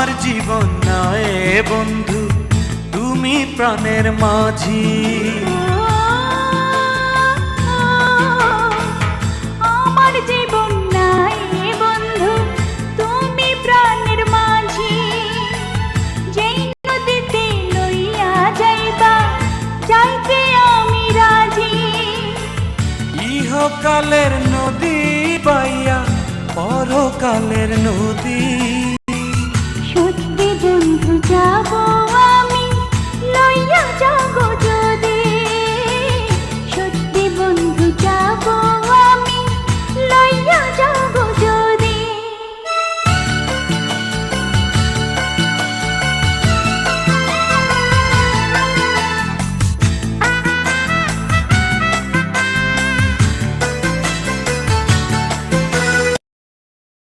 আমার জীবন নয় বন্ধু, তুমি প্রাণের মাঝি। আমার জীবন নাই বন্ধু, তুমি প্রাণের মাঝি। যেই নদীতে লইয়া যাইবা, যাইতে আমি রাজি। ইহকালের নদী বাইয়া পরকালের নদী, সত্যি বন্ধু যাব।